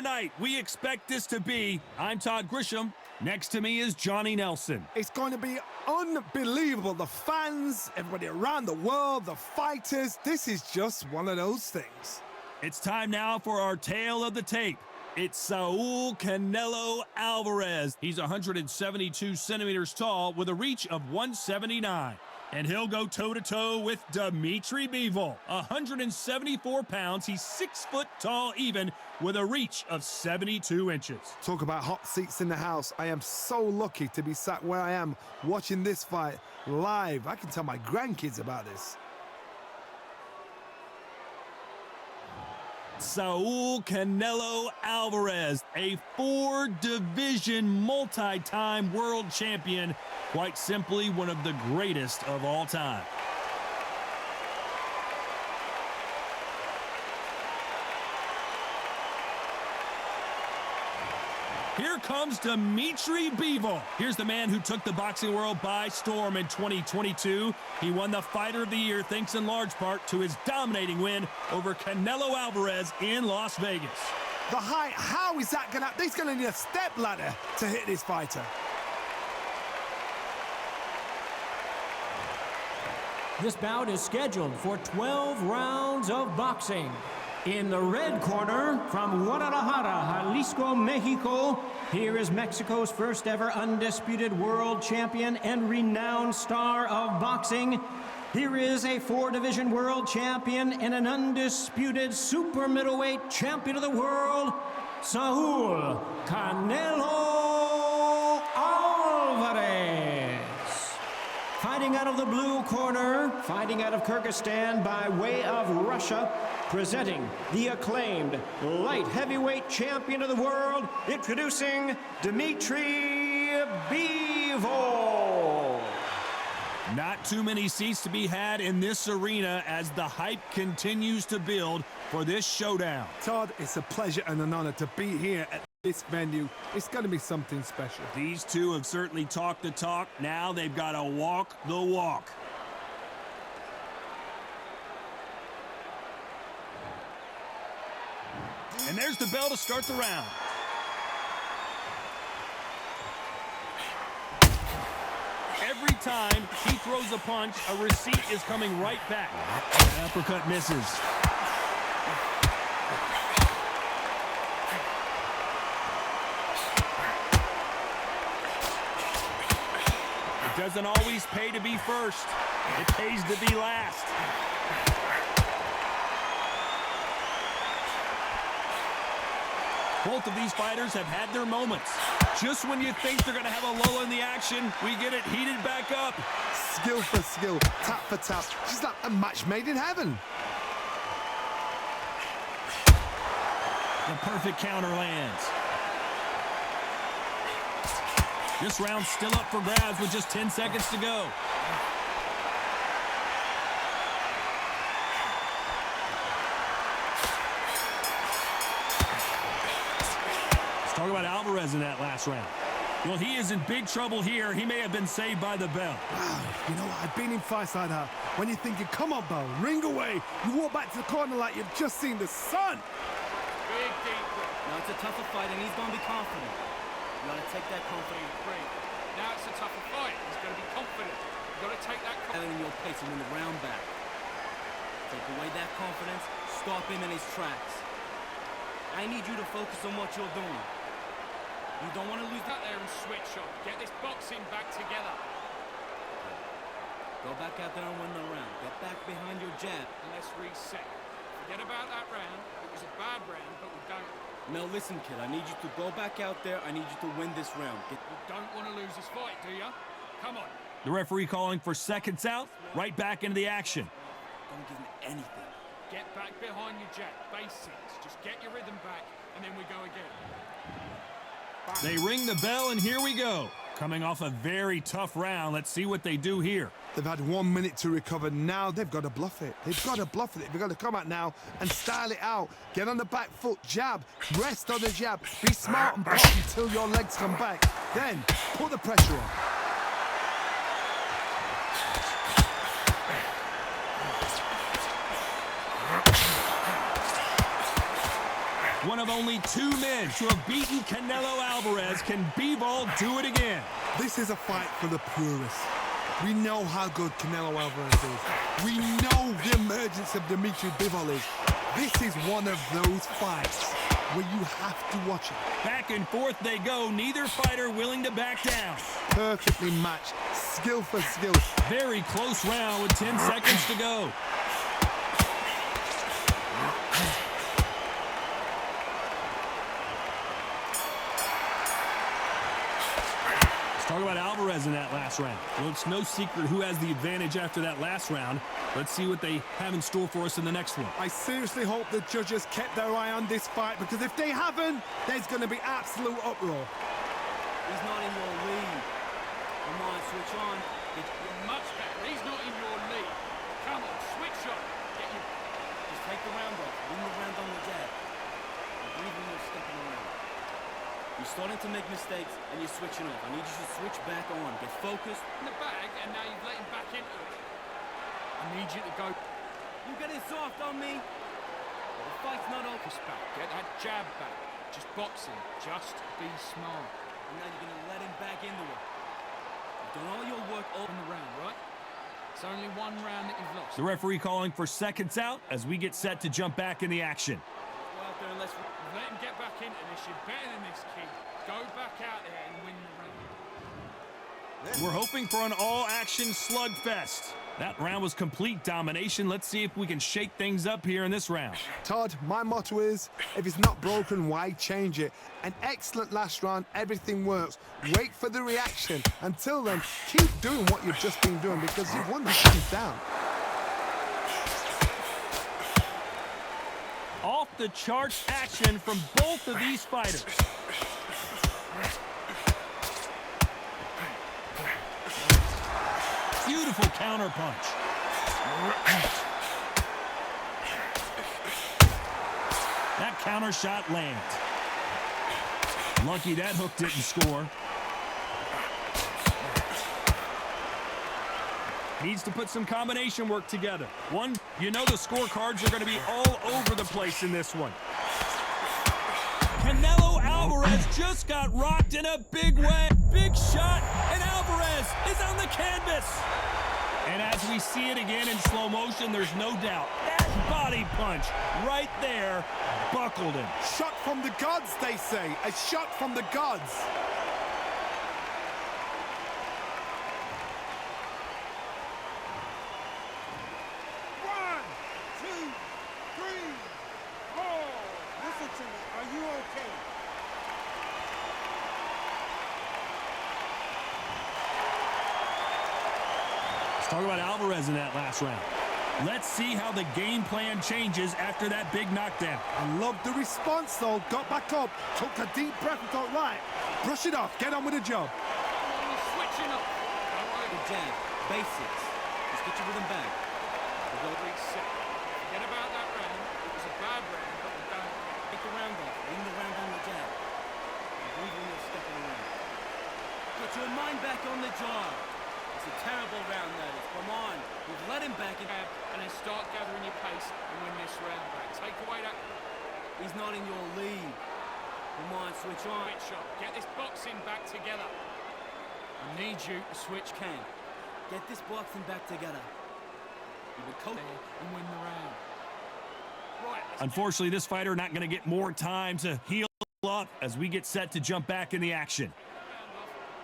tonight we expect this to be. I'm Todd Grisham. Next to me is Johnny Nelson. It's going to be unbelievable. The fans, everybody around the world, the fighters. This is just one of those things. It's time now for our tale of the tape. It's Saul Canelo Alvarez. He's 172 centimeters tall with a reach of 179. And he'll go toe-to-toe with Dmitry Bivol. 174 pounds. He's 6 foot tall even with a reach of 72 inches. Talk about hot seats in the house. I am so lucky to be sat where I am watching this fight live. I can tell my grandkids about this. Saul Canelo Alvarez, a 4-division multi-time world champion, quite simply one of the greatest of all time. Here comes Dmitry Bivol. Here's the man who took the boxing world by storm in 2022. He won the Fighter of the Year thanks in large part to his dominating win over Canelo Alvarez in Las Vegas. The height, how is that going to... He's going to need a step ladder to hit this fighter. This bout is scheduled for 12 rounds of boxing. In the red corner, from Guadalajara, Jalisco, Mexico, here is Mexico's first ever undisputed world champion and renowned star of boxing. Here is a 4-division world champion and an undisputed super middleweight champion of the world, Saul Canelo Alvarez. Fighting out of the blue corner, fighting out of Kyrgyzstan by way of Russia, presenting the acclaimed light heavyweight champion of the world, introducing Dmitry Bivol. Not too many seats to be had in this arena as the hype continues to build for this showdown. Todd, it's a pleasure and an honor to be here at this venue. It's going to be something special. These two have certainly talked the talk. Now they've got to walk the walk. And there's the bell to start the round. Every time he throws a punch, a receipt is coming right back. The uppercut misses. It doesn't always pay to be first. It pays to be last. Both of these fighters have had their moments. Just when you think they're going to have a lull in the action, we get it heated back up. Skill for skill, tap for tap. Just like a match made in heaven. The perfect counter lands. This round's still up for grabs with just 10 seconds to go. Talk about Alvarez in that last round. Well, he is in big trouble here. He may have been saved by the bell. Wow, you know what? I've been in fights like that. When you're thinking, come on, bell, ring away. You walk back to the corner like you've just seen the sun. Big deep breath. Now it's a tougher fight, and he's going to be confident. You got to take that confident break. Now it's a tougher fight. He's got to be confident. You've got to take that confidence. In your pace and win the round back. Take away that confidence. Stop him in his tracks. I need you to focus on what you're doing. You don't want to lose out there and switch on. Get this boxing back together. Go back out there and win the round. Get back behind your jab. And let's reset. Forget about that round. It was a bad round, but we don't. Now listen, kid. I need you to go back out there. I need you to win this round. You don't want to lose this fight, do you? Come on. The referee calling for seconds out. Right back into the action. Don't give him anything. Get back behind your jab. Basics. Just get your rhythm back, and then we go again. They ring the bell, and here we go. Coming off a very tough round. Let's see what they do here. They've had 1 minute to recover. Now they've got to bluff it. They've got to bluff it. They've got to come out now and style it out. Get on the back foot, jab, rest on the jab. Be smart and block until your legs come back. Then put the pressure on. One of only 2 men to have beaten Canelo Alvarez. Can Bivol do it again? This is a fight for the purists. We know how good Canelo Alvarez is. We know the emergence of Dmitry Bivol is. This is one of those fights where you have to watch it. Back and forth they go, neither fighter willing to back down. Perfectly matched, skill for skill. Very close round with 10 seconds to go. Talk about Alvarez in that last round. Well, it's no secret who has the advantage after that last round. Let's see what they have in store for us in the next one. I seriously hope the judges kept their eye on this fight, because if they haven't, there's going to be absolute uproar. He's not in your league. Come on, switch on. You're much better. He's not in your league. Come on, switch on. Get you. Just take the round off. Win the round on the jab. And breathe when you're stepping around. You're starting to make mistakes and you're switching off. I need you to switch back on. Get focused. In the bag, and now you've let him back into it. I need you to go. You getting soft on me? Well, the fight's not over. Back. Get that jab back. Just boxing. Just be smart. And now you're going to let him back into it. You've done all your work all In the round, right? It's only 1 round that you've lost. The referee calling for seconds out as we get set to jump back in the action. Go out there and let's... Let him get back into this. You're better than this, kid. Go back out there and win the round. We're hoping for an all-action slugfest. That round was complete domination. Let's see if we can shake things up here in this round. Todd, my motto is, if it's not broken, why change it? An excellent last round, everything works. Wait for the reaction. Until then, keep doing what you've just been doing, because you've won the hands down. Off the charts action from both of these fighters. Beautiful counter punch. That counter shot lands. Lucky that hook didn't score. Needs to put some combination work together. You know the scorecards are going to be all over the place in this one. Canelo Alvarez just got rocked in a big way. Big shot, and Alvarez is on the canvas. And as we see it again in slow motion, there's no doubt that body punch right there buckled him. Shot from the gods, they say. A shot from the gods. Talk about Alvarez in that last round. Let's see how the game plan changes after that big knockdown. I love the response, though. Got back up, took a deep breath and thought, right, brush it off, get on with the job. He's switching up. Good jab. Basics. Just get your rhythm back. We'll go reset. Forget about that round. It was a bad round, but we're done. Take the round off. Win the round on the jab. And breathe when you're stepping around. Get your mind back on the job. It's a terrible round, that is. Come on. We've let him back in. And then start gathering your pace and win this round back. Take away that. He's not in your league. Come on, switch on. Switch on. Get this boxing back together. I need you to switch. Can. Get this boxing back together. You've been coaching and win the round. Right. Unfortunately, this fighter not going to get more time to heal up as we get set to jump back in the action.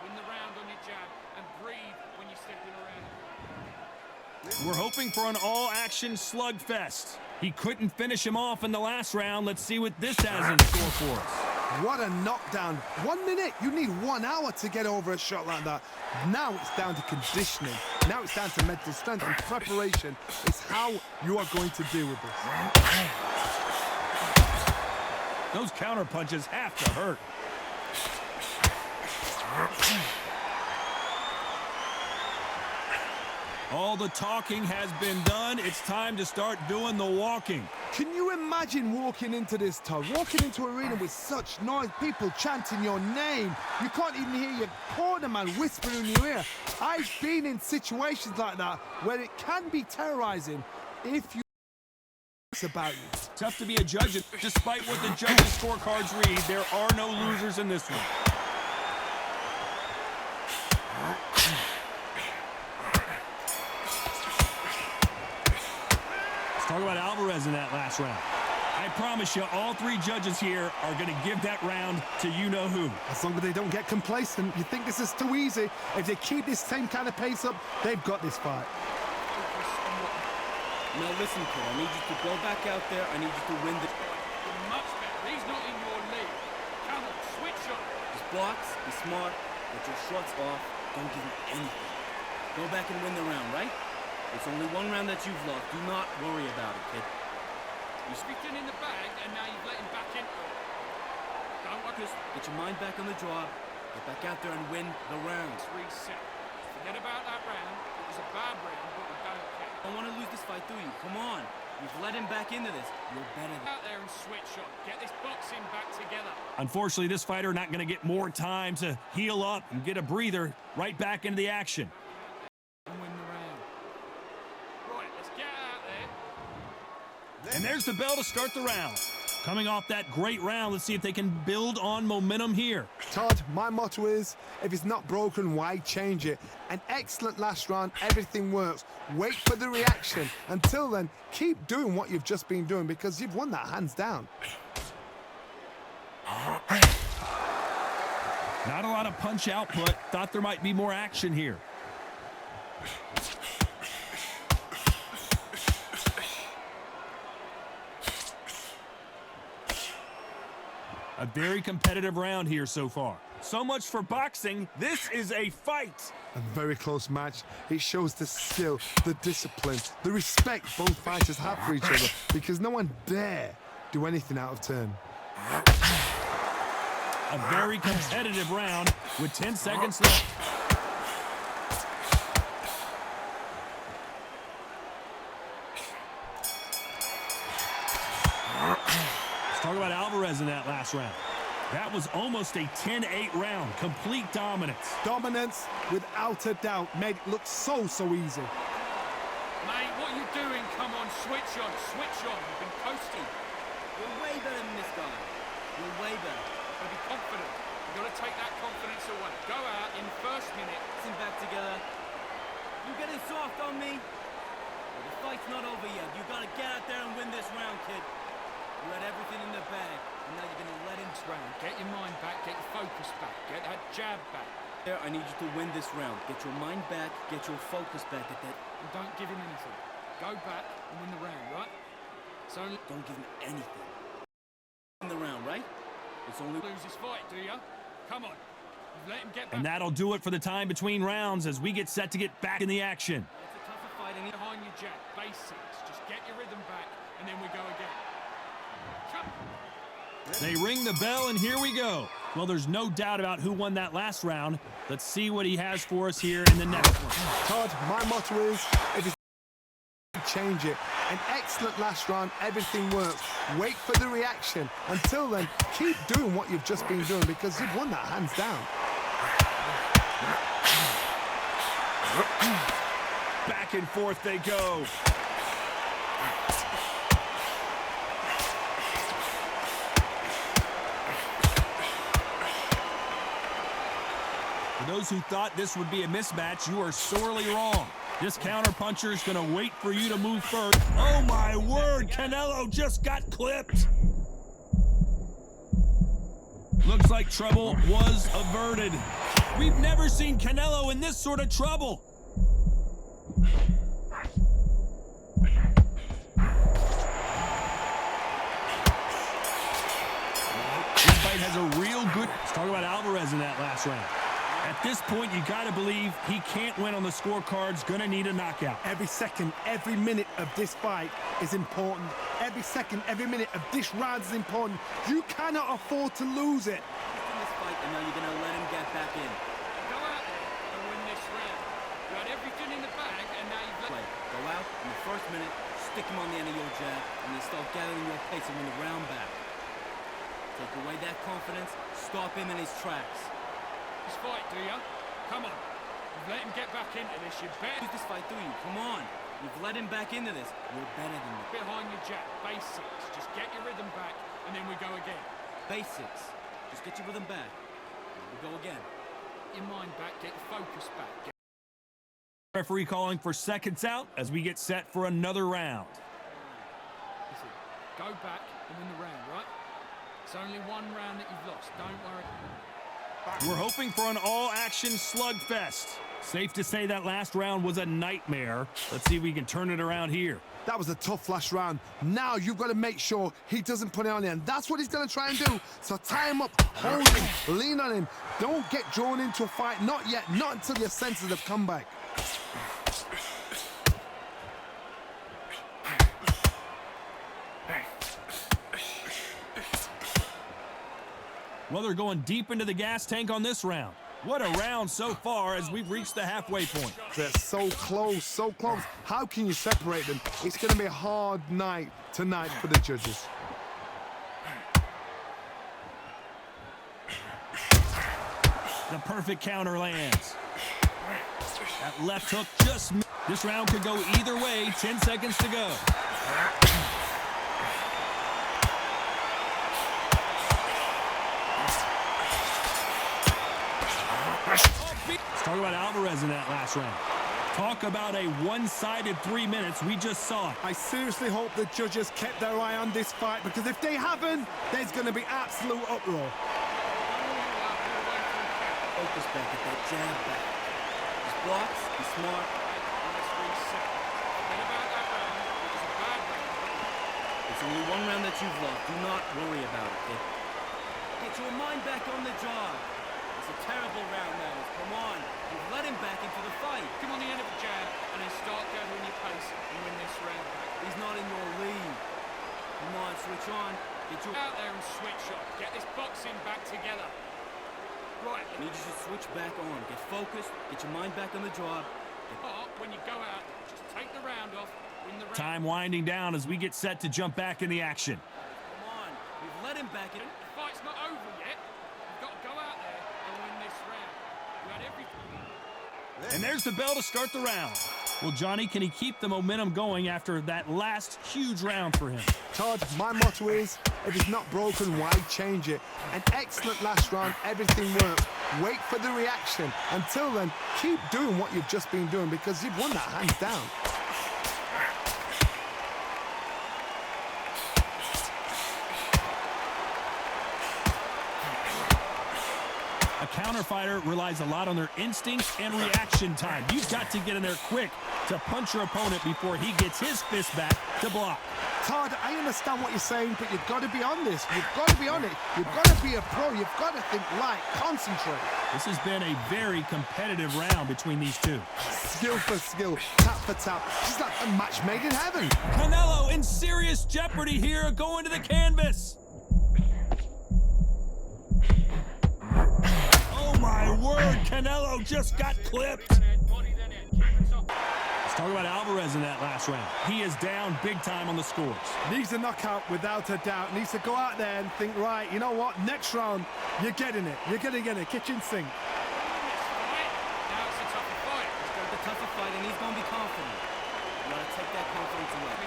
Win the round on your jab and breathe when you're stepping around. We're hoping for an all-action slugfest. He couldn't finish him off in the last round. Let's see what this has in store for us. What a knockdown. 1 minute, you need 1 hour to get over a shot like that. Now it's down to conditioning. Now it's down to mental strength, and preparation is how you are going to deal with this. Those counter punches have to hurt. All the talking has been done. It's time to start doing the walking. Can you imagine walking into this, Todd? Walking into an arena with such noise, people chanting your name. You can't even hear your corner man whispering in your ear. I've been in situations like that where it can be terrorizing if you It's about you. Tough to be a judge. Despite what the judges' scorecards read, there are no losers in this one. Let's talk about Alvarez in that last round. I promise you, all three judges here are going to give that round to you-know-who. As long as they don't get complacent, you think this is too easy. If they keep this same kind of pace up, they've got this fight. Now listen, kid, I need you to go back out there. I need you to win the... You're much better. He's not in your league. Come on, switch on. Just blocks, be smart, get your shots off, don't give him anything. Go back and win the round, right? It's only one round that you've lost. Do not worry about it, kid. You're speaking in the bag, and now you've let him back into it. Don't worry. Just get your mind back on the job, get back out there and win the round. Let's reset. Forget about that round. It was a bad round, but we don't care. I don't want to lose this fight, do you? Come on. You've let him back into this. You're better than... Out there and switch on. Get this boxing back together. Unfortunately, this fighter not going to get more time to heal up and get a breather. Right back into the action. And win the round. Right, let's get out there. And there's the bell to start the round. Coming off that great round, let's see if they can build on momentum here. Todd, my motto is, if it's not broken, why change it? An excellent last round, everything works. Wait for the reaction. Until then, keep doing what you've just been doing because you've won that hands down. Not a lot of punch output. Thought there might be more action here. A very competitive round here so far. So much for boxing. This is a fight. A very close match. It shows the skill, the discipline, the respect both fighters have for each other because no one dare do anything out of turn. A very competitive round with 10 seconds left. Let's talk about Alvarez in that last round. That was almost a 10-8 round. Complete dominance. Dominance, without a doubt, made it look so easy. Mate, what are you doing? Come on, switch on, switch on. You've been coasting. You're way better than this guy. You're way better. But be confident. You've got to take that confidence away. Go out in the first minute. Listen back together. You're getting soft on me. Well, the fight's not over yet. You got to get out there and win this round, kid. You had everything in the bag, and now you're going to let him Round. Get your mind back, get your focus back, get that jab back. there. I need you to win this round. Get your mind back, get your focus back at that. And don't give him anything. Go back and win the round, right? So Don't give him anything. Win the round, right? It's only... lose this fight, do you? Come on. You've let him get back. And that'll do it for the time between rounds as we get set to get back in the action. It's a tougher fight. Behind your jab, basics. Just get your rhythm back, and then we go again. Come. They ring the bell, and here we go. Well, there's no doubt about who won that last round. Let's see what he has for us here in the next one. Todd, my motto is, if it's change it. An excellent last round, everything works. Wait for the reaction. Until then, keep doing what you've just been doing because you've won that hands down. Back and forth they go. For those who thought this would be a mismatch, you are sorely wrong. This counterpuncher is going to wait for you to move first. Oh, my word. Canelo just got clipped. Looks like trouble was averted. We've never seen Canelo in this sort of trouble. This fight has a real good... Let's talk about Alvarez in that last round. At this point, you got to believe he can't win on the scorecards. Going to need a knockout. Every second, every minute of this fight is important. Every second, every minute of this round is important. You cannot afford to lose it. In this fight, and now you're going to let him get back in. Go out there and win this round. You had everything in the bag, and now you've let... Go out in the first minute, stick him on the end of your jab, and then start gathering your pace and win the round back. Take away that confidence, stop him in his tracks. This fight, do you? Come on. You've let him get back into this. You bet. Lose this fight, do you? Come on. You've led him back into this. You're better than that. Behind your jab, basics. Just get your rhythm back, and then we go again. Basics. Just get your rhythm back. We go again. Get your mind back, get your focus back. Referee calling for seconds out as we get set for another round. Listen, go back and win the round, right? It's only one round that you've lost. Don't worry. We're hoping for an all-action slugfest. Safe to say that last round was a nightmare. Let's see if we can turn it around here. That was a tough last round. Now you've got to make sure he doesn't put it on you, and that's what he's going to try and do. So tie him up, hold him, lean on him. Don't get drawn into a fight. Not yet. Not until your senses have come back. Well, they're going deep into the gas tank on this round. What a round so far as we've reached the halfway point. They're so close, so close. How can you separate them? It's going to be a hard night tonight for the judges. The perfect counter lands. That left hook just... This round could go either way. 10 seconds to go. Let's talk about Alvarez in that last round. Talk about a one-sided 3 minutes. We just saw it. I seriously hope the judges kept their eye on this fight, because if they haven't, there's going to be absolute uproar. Focus back at that jab back. His blocks, he's smart. Let's reset. Forget about that round. It was a bad round. It's only one round that you've lost. Do not worry about it, kid. Get your mind back on the job. It's a terrible round, that is. Come on. You've let him back into the fight. Come on the end of the jab, and then start gathering your pace and win this round back. He's not in your league. Come on, switch on. Get your... Out there and switch on. Get this boxing back together. Right. I need you to switch back on. Get focused. Get your mind back on the job. When you go out, just take the round off. Win the round. Time winding down as we get set to jump back in the action. Come on. We've let him back in. The fight's not over yet. You've got to go out there and win this round. You had everything. And there's the bell to start the round. Well, Johnny, can he keep the momentum going after that last huge round for him? Todd, my motto is, if it's not broken, why change it? An excellent last round, everything worked. Wait for the reaction. Until then, keep doing what you've just been doing, because you've won that hands down. A counter fighter relies a lot on their instincts and reaction time. You've got to get in there quick to punch your opponent before he gets his fist back to block. Todd, I understand what you're saying, but you've got to be on this. You've got to be on it. You've got to be a pro. You've got to think light, concentrate. This has been a very competitive round between these two. Skill for skill, tap for tap. It's like a match made in heaven. Canelo in serious jeopardy here, going to the canvas. Oh my word, Canelo just got clipped. Let's talk about Alvarez in that last round. He is down big time on the scores. Needs a knockout without a doubt. Needs to go out there and think, right, you know what, next round, you're getting it. You're going to get it, kitchen sink. Now it's a tougher fight. He's got the tougher fight, and he's going to be confident. You got to take that confidence away.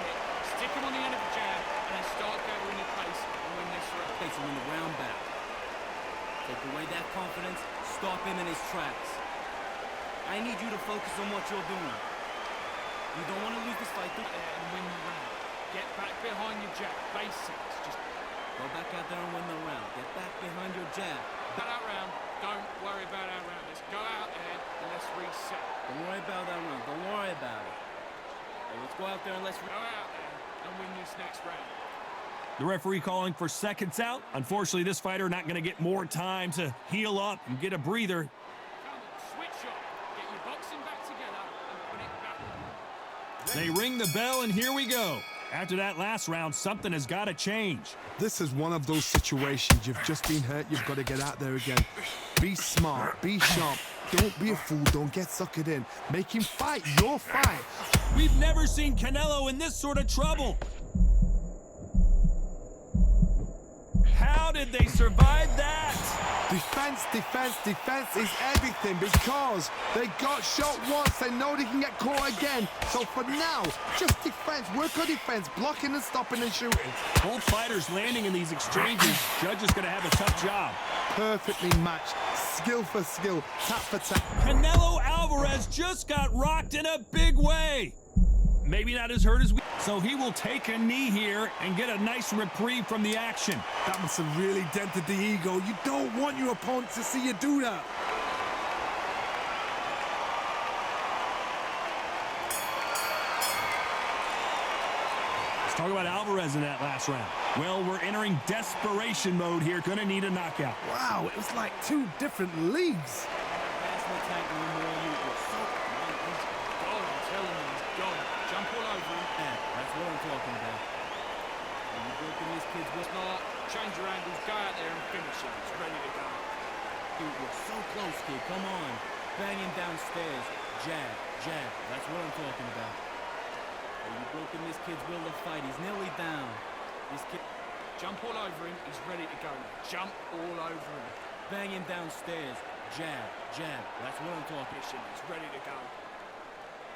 Stick him on the end of the jab, and then start gathering your pace and win this round. Pace and win the round back. Take away that confidence, stop him in his tracks. I need you to focus on what you're doing. You don't want to lose this fight. And win the round. Get back behind your jab. Basics. Just go back out there and win the round. Get back behind your jab. that round. Don't worry about our round. Let's go out there and let's reset. Don't worry about that round. Don't worry about it. Hey, let's go out there and let's go out there and win this next round. The referee calling for seconds out. Unfortunately, this fighter not going to get more time to heal up and get a breather. Come on, switch on. Get your boxing back together and put it back. They ring the bell, and here we go. After that last round, something has got to change. This is one of those situations. You've just been hurt. You've got to get out there again. Be smart. Be sharp. Don't be a fool. Don't get suckered in. Make him fight your fight. We've never seen Canelo in this sort of trouble. How did they survive that? Defense, defense, defense is everything because they got shot once. They know they can get caught again. So for now, just defense. Work on defense, blocking and stopping and shooting. Both fighters landing in these exchanges. Judge is going to have a tough job. Perfectly matched. Skill for skill, tap for tap. Canelo Alvarez just got rocked in a big way. Maybe not as hurt as we... So he will take a knee here and get a nice reprieve from the action. That must have really dented the ego. You don't want your opponent to see you do that. Let's talk about Alvarez in that last round. Well, we're entering desperation mode here. Gonna need a knockout. Wow, it was like two different leagues. That's an attack no more. You were so... He's gone, I'm telling you, he's gone. Jump all over him. Yeah, that's what I'm talking about. Are you broken this kid's wrist? Not change your angles, go out there and finish him. He's ready to go. Dude, you're so close, kid. Come on. Bang him downstairs. Jab, jab. That's what I'm talking about. Are you broken this kid's will to fight? He's nearly down. This kid... Jump all over him, he's ready to go now. Jump all over him. Bang him downstairs. Jab, jab. That's what I'm talking about. He's ready to go.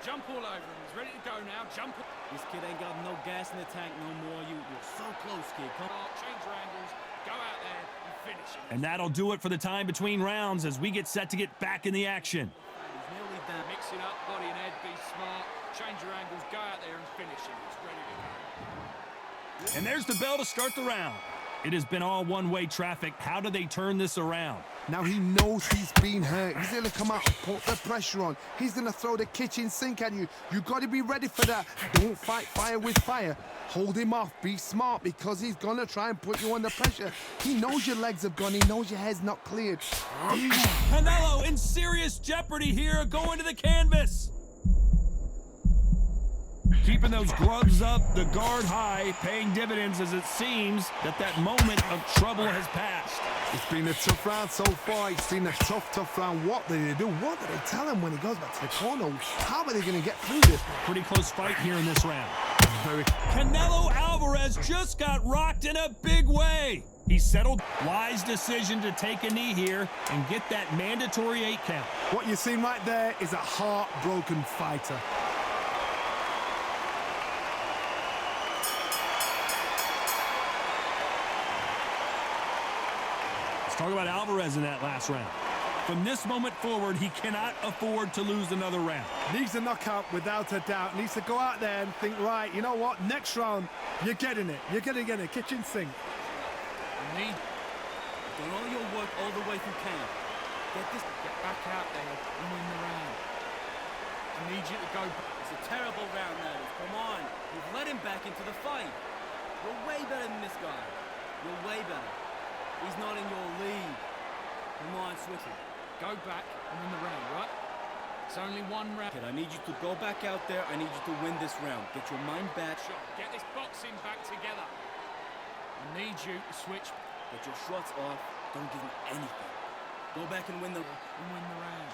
Jump all over him, he's ready to go now. Jump. This kid ain't got no gas in the tank no more. You're so close, kid. Come on. Change your angles, go out there and finish him. And that'll do it for the time between rounds as we get set to get back in the action. He's nearly down. Mix it up, body and head, be smart. Change your angles, go out there and finish him. He's ready to go. And there's the bell to start the round. It has been all one-way traffic. How do they turn this around? Now he knows he's been hurt. He's going to come out and put the pressure on. He's going to throw the kitchen sink at you. You got to be ready for that. Don't fight fire with fire. Hold him off. Be smart because he's going to try and put you under pressure. He knows your legs have gone. He knows your head's not cleared. Canelo in serious jeopardy here, going to the canvas. Keeping those gloves up, the guard high, paying dividends as it seems that moment of trouble has passed. It's been a tough round so far. It's been a tough round. What do they do? What do they tell him when he goes back to the corner? How are they going to get through this? Pretty close fight here in this round. Very... Canelo Alvarez just got rocked in a big way. He settled. Wise decision to take a knee here and get that mandatory 8 count. What you're seeing right there is a heartbroken fighter. Let's talk about Alvarez in that last round. From this moment forward, he cannot afford to lose another round. Needs a knockout without a doubt. Needs to go out there and think, right, you know what? Next round, you're getting it. You're going to get a kitchen sink. Need Done all your work all the way through camp. get back out there and win the round. I need you to go. It's a terrible round, that is. Come on. You've let him back into the fight. You're way better than this guy. You're way better. He's not in your league. Come on, switch it. Go back and win the round, right? It's only one round. Kid, I need you to go back out there. I need you to win this round. Get your mind back. Sure. Get this boxing back together. I need you to switch. Get your shots off. Don't give him anything. Go back and win the round.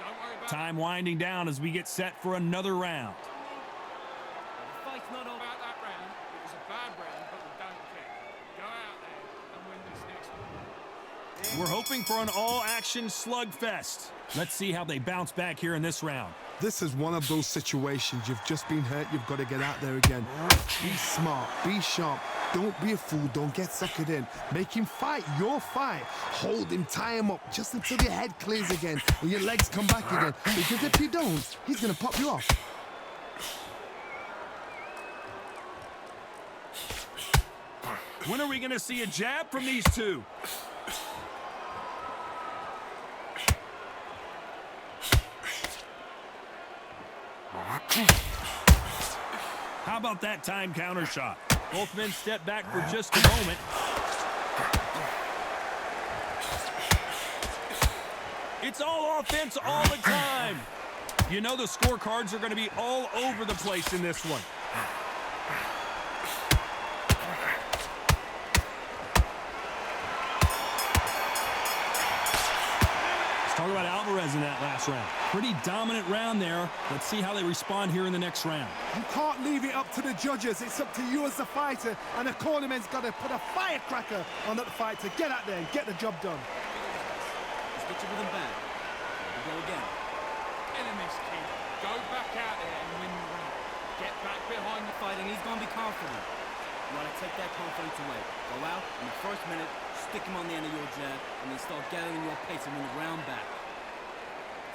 Don't worry about Time winding down as we get set for another round. The fight's not over. about that round. It was a bad round, but we don't care. Go out there and win this next one. We're hoping for an all-action slugfest. Let's see how they bounce back here in this round. This is one of those situations. You've just been hurt. You've got to get out there again. Be smart. Be sharp. Don't be a fool. Don't get suckered in. Make him fight your fight. Hold him. Tie him up just until your head clears again and your legs come back again. Because if you don't, he's going to pop you off. When are we going to see a jab from these two? How about that time counter shot? Both men step back for just a moment. It's all offense all the time. You know the scorecards are going to be all over the place in this one. Let's talk Talk about Alvarez in that last round. Pretty dominant round there. Let's see how they respond here in the next round. You can't leave it up to the judges. It's up to you as the fighter, and the cornerman's got to put a firecracker on that fight to get out there and get the job done. Let's get you with him back. Here we go again. Get in this, kid. Go back out there and win the round. Get back behind the Fighting, he's going to be confident. You want to take that confidence away. Go out in the first minute, stick him on the end of your jab, and then start gathering your pace and win the round back.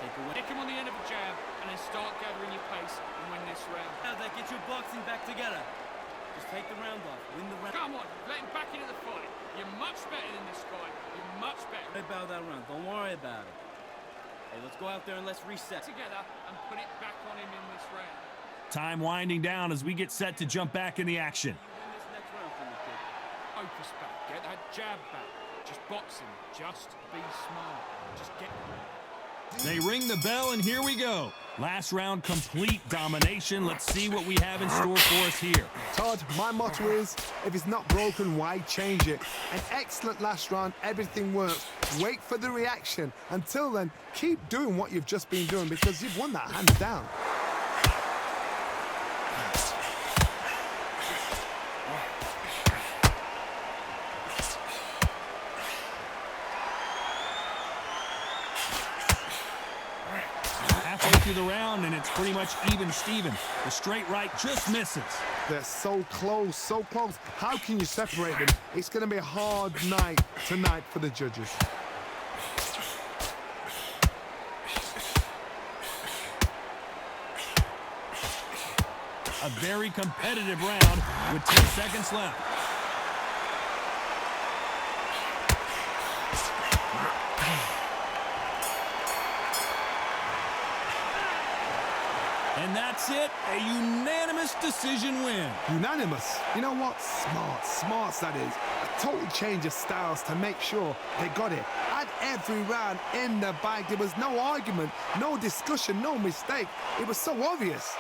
Take away. Stick him on the end of a jab and then start gathering your pace and win this round. How's that? Get your boxing back together. Just take the round off. Win the round. Come on, let him back into the fight. You're much better than this guy. You're much better. Don't worry about that round. Don't worry about it. Hey, let's go out there and let's reset. Together and put it back on him in this round. Time winding down as we get set to jump back in the action. Win this next round for me, kid. Focus back. Get that jab back. Just box him. Just be smart. Just get. They ring the bell, and here we go. Last round, complete domination. Let's see what we have in store for us here. Todd, my motto is, if it's not broken, why change it? An excellent last round, everything works. Wait for the reaction. Until then, keep doing what you've just been doing because you've won that hands down. Halfway through the round, and it's pretty much even Steven. The straight right just misses. They're so close, so close. How can you separate them? It's going to be a hard night tonight for the judges. A very competitive round with 10 seconds left. And that's it, a unanimous decision win. Unanimous. You know what? Smart. Smarts, that is. A total change of styles to make sure they got it. Had every round in the bag. There was no argument, no discussion, no mistake. It was so obvious.